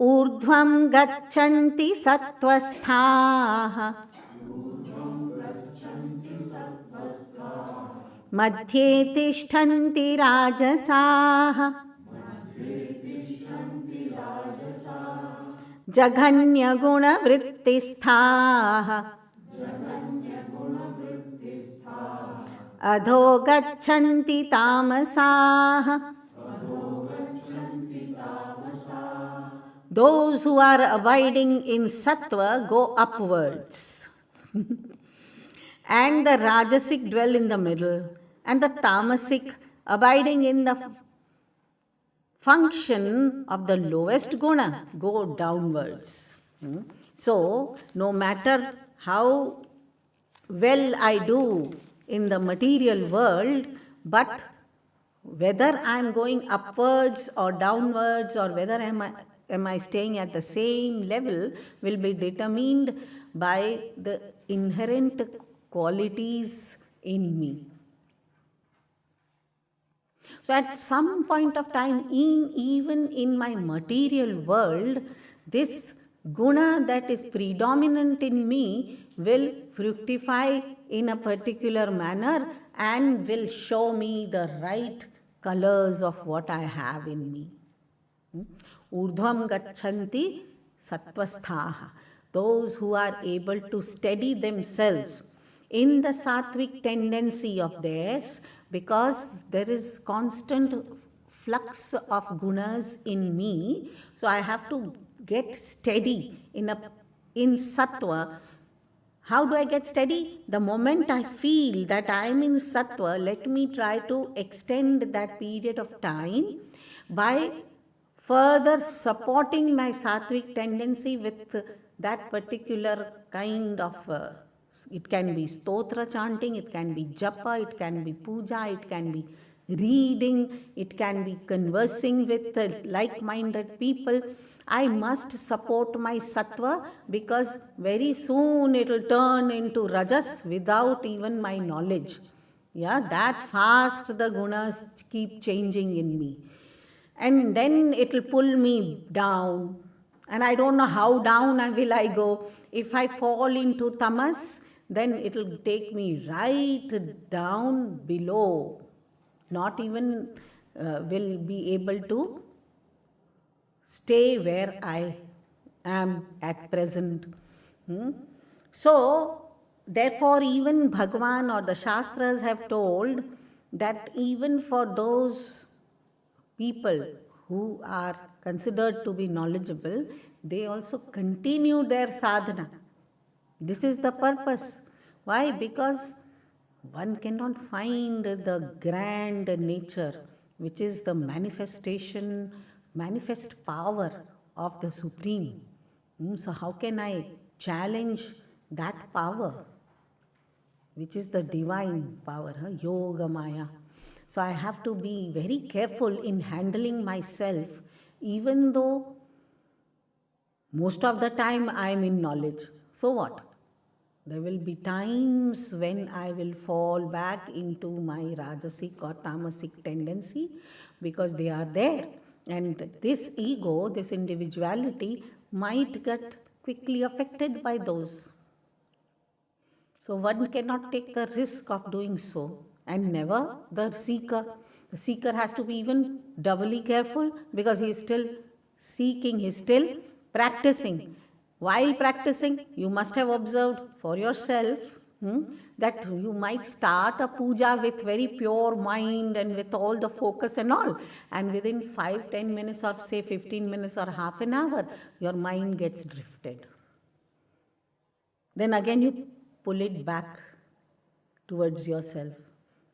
ऊर्ध्वं गच्छन्ति सत्त्वस्थाः मध्ये तिष्ठन्ति राजसाः जघन्यगुणवृत्तिस्थाः अधो गच्छन्ति तामसाः. Those who are abiding in Sattva go upwards. And the Rajasic dwell in the middle. And the Tamasic, abiding in the function of the lowest guna, go downwards. So, no matter how well I do in the material world, but whether I am going upwards or downwards, or whether am I staying at the same level, will be determined by the inherent qualities in me. So at some point of time, even in my material world, this guna that is predominant in me will fructify in a particular manner and will show me the right colors of what I have in me. Urdhvam gachanti sattvasthaha. Those who are able to steady themselves in the sattvic tendency of theirs, because there is constant flux of gunas in me, so I have to get steady in sattva. How do I get steady? The moment I feel that I am in sattva, let me try to extend that period of time by further supporting my sattvic tendency with that particular kind of, it can be stotra chanting, it can be japa, it can be puja, it can be reading, it can be conversing with like-minded people. I must support my sattva, because very soon it will turn into rajas without even my knowledge. Yeah, that fast the gunas keep changing in me. And then it will pull me down. And I don't know how down will I go. If I fall into tamas, then it will take me right down below. Not even will be able to stay where I am at present. So, therefore, even Bhagavan or the Shastras have told that even for those people who are considered to be knowledgeable, they also continue their sadhana. This is the purpose. Why? Because one cannot find the grand nature, which is the manifest power of the Supreme. So how can I challenge that power, which is the divine power, Yoga Maya? So I have to be very careful in handling myself, even though most of the time I am in knowledge. So what? There will be times when I will fall back into my rajasic or tamasic tendency, because they are there. And this ego, this individuality might get quickly affected by those. So one cannot take a risk of doing so. And never the seeker. The seeker has to be even doubly careful, because he is still seeking, he is still practicing. While practicing, you must have observed for yourself that you might start a puja with very pure mind and with all the focus and all. And within 5-10 minutes or say 15 minutes or half an hour, your mind gets drifted. Then again you pull it back towards yourself.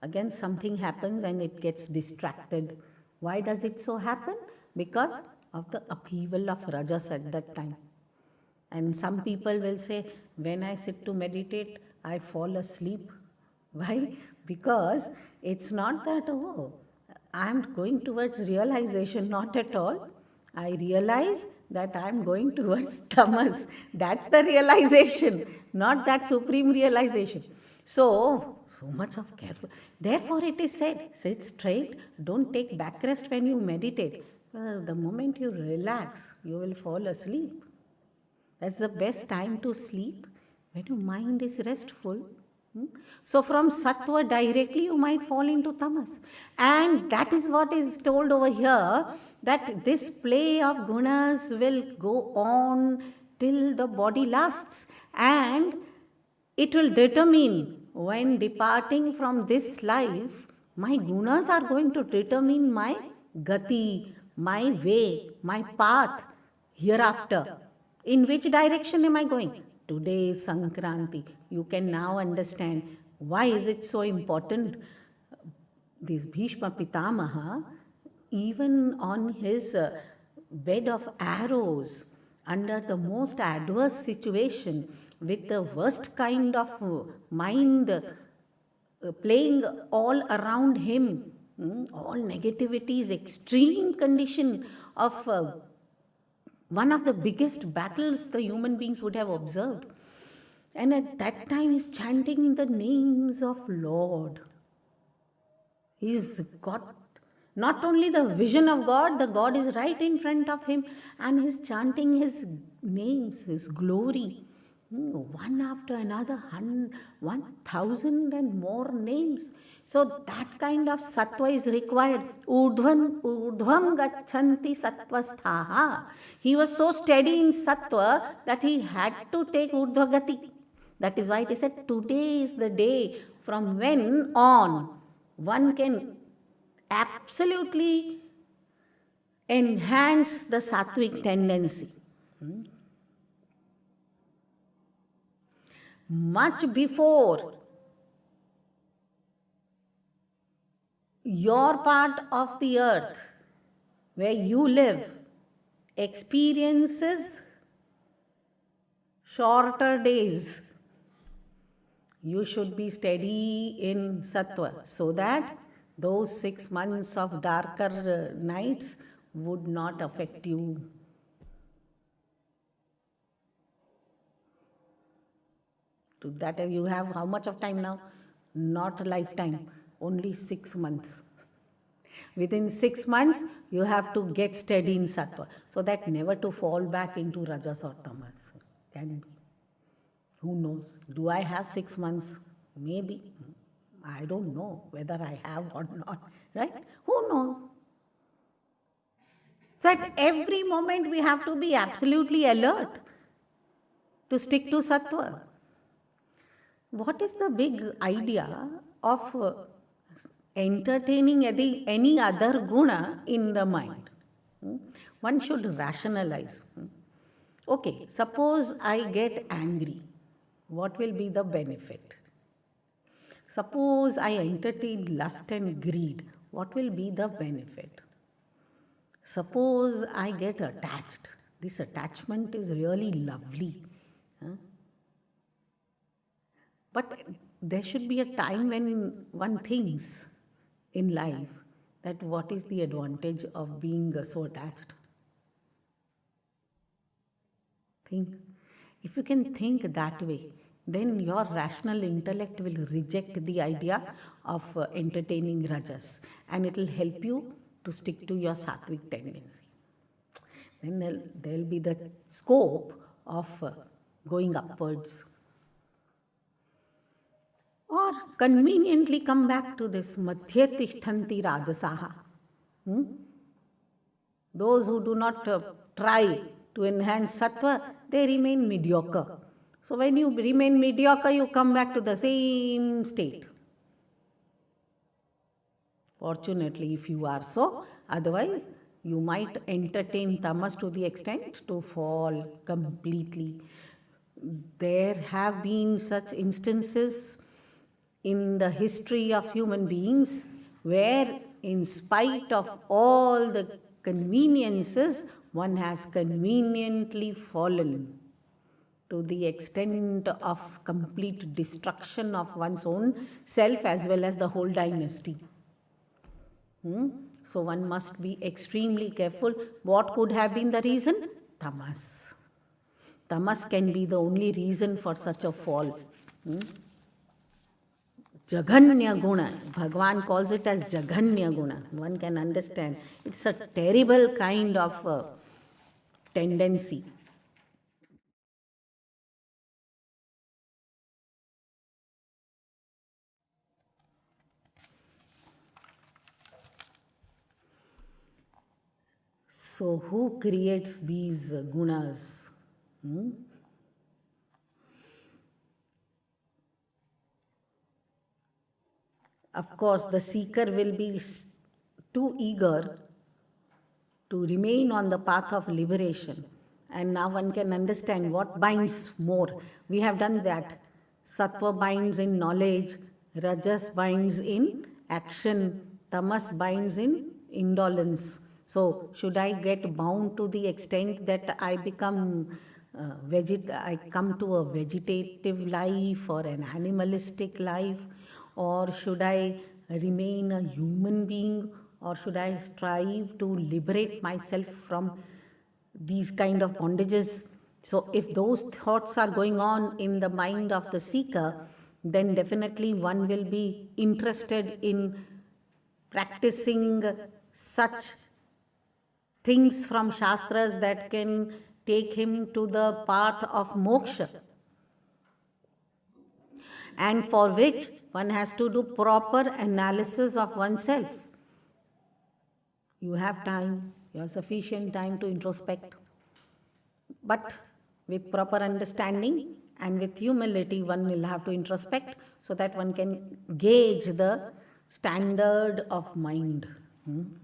Again something happens and it gets distracted. Why does it so happen? Because of the upheaval of rajas at that time. And some people will say, when I sit to meditate, I fall asleep. Why? Because it's not that, I am going towards realization, not at all. I realize that I am going towards tamas. That's the realization, not that supreme realization. So much of careful. Therefore it is said, sit straight, don't take backrest when you meditate. The moment you relax, you will fall asleep. That's the best time to sleep, when your mind is restful. So from sattva directly you might fall into tamas. And that is what is told over here, that this play of gunas will go on till the body lasts. And it will determine, when departing from this life, my gunas are going to determine my gati, my way, my path hereafter. In which direction am I going? Today is Sankranti. You can now understand why is it so important. This Bhishma Pitamaha, even on his bed of arrows, under the most adverse situation, with the worst kind of mind playing all around him, all negativities, extreme condition of one of the biggest battles the human beings would have observed. And at that time he's chanting the names of Lord. He's got not only the vision of God, the God is right in front of him, and he's chanting his names, his glory. One after another, 1,000 and more names. So that kind of sattva is required. Urdhvam gacchanti sattvasthaha. He was so steady in sattva that he had to take urdhva gati. That is why it is said, today is the day from when on one can absolutely enhance the sattvic tendency. Much before your part of the earth where you live experiences shorter days, you should be steady in sattva, so that those 6 months of darker nights would not affect you. To that you have how much of time now? Not a lifetime, only 6 months. Within 6 months, you have to get steady in sattva, so that never to fall back into rajas or tamas. Can be. Who knows? Do I have 6 months? Maybe. I don't know whether I have or not. Right? Who knows? So at every moment we have to be absolutely alert to stick to sattva. What is the big idea of entertaining any other guna in the mind? One should rationalize. Okay, suppose I get angry. What will be the benefit? Suppose I entertain lust and greed. What will be the benefit? Suppose I get attached. This attachment is really lovely. But there should be a time when one thinks in life that what is the advantage of being so attached? Think. If you can think that way, then your rational intellect will reject the idea of entertaining rajas, and it will help you to stick to your sattvic tendency. Then there will be the scope of going upwards. Or conveniently come back to this madhye tishthanti rajasaha. Those who do not try to enhance sattva, they remain mediocre. So when you remain mediocre, you come back to the same state. Fortunately, if you are so, otherwise you might entertain tamas to the extent to fall completely. There have been such instances in the history of human beings where, in spite of all the conveniences, one has conveniently fallen to the extent of complete destruction of one's own self as well as the whole dynasty. So one must be extremely careful. What could have been the reason? Tamas. Tamas can be the only reason for such a fall. Jaganya Guna. Bhagwan calls it as Jaganya Guna. One can understand. It's a terrible kind of tendency. So, who creates these gunas? Of course, the seeker will be too eager to remain on the path of liberation. And now one can understand what binds more. We have done that. Sattva binds in knowledge, Rajas binds in action, Tamas binds in indolence. So, should I get bound to the extent that I become I come to a vegetative life or an animalistic life, or should I remain a human being, or should I strive to liberate myself from these kind of bondages? So, if those thoughts are going on in the mind of the seeker, then definitely one will be interested in practicing such things from Shastras that can take him to the path of moksha, and for which one has to do proper analysis of oneself. You have time, you have sufficient time to introspect, but with proper understanding and with humility one will have to introspect so that one can gauge the standard of mind,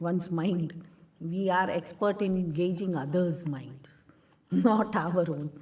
one's mind. We are expert in gauging others' minds, not our own.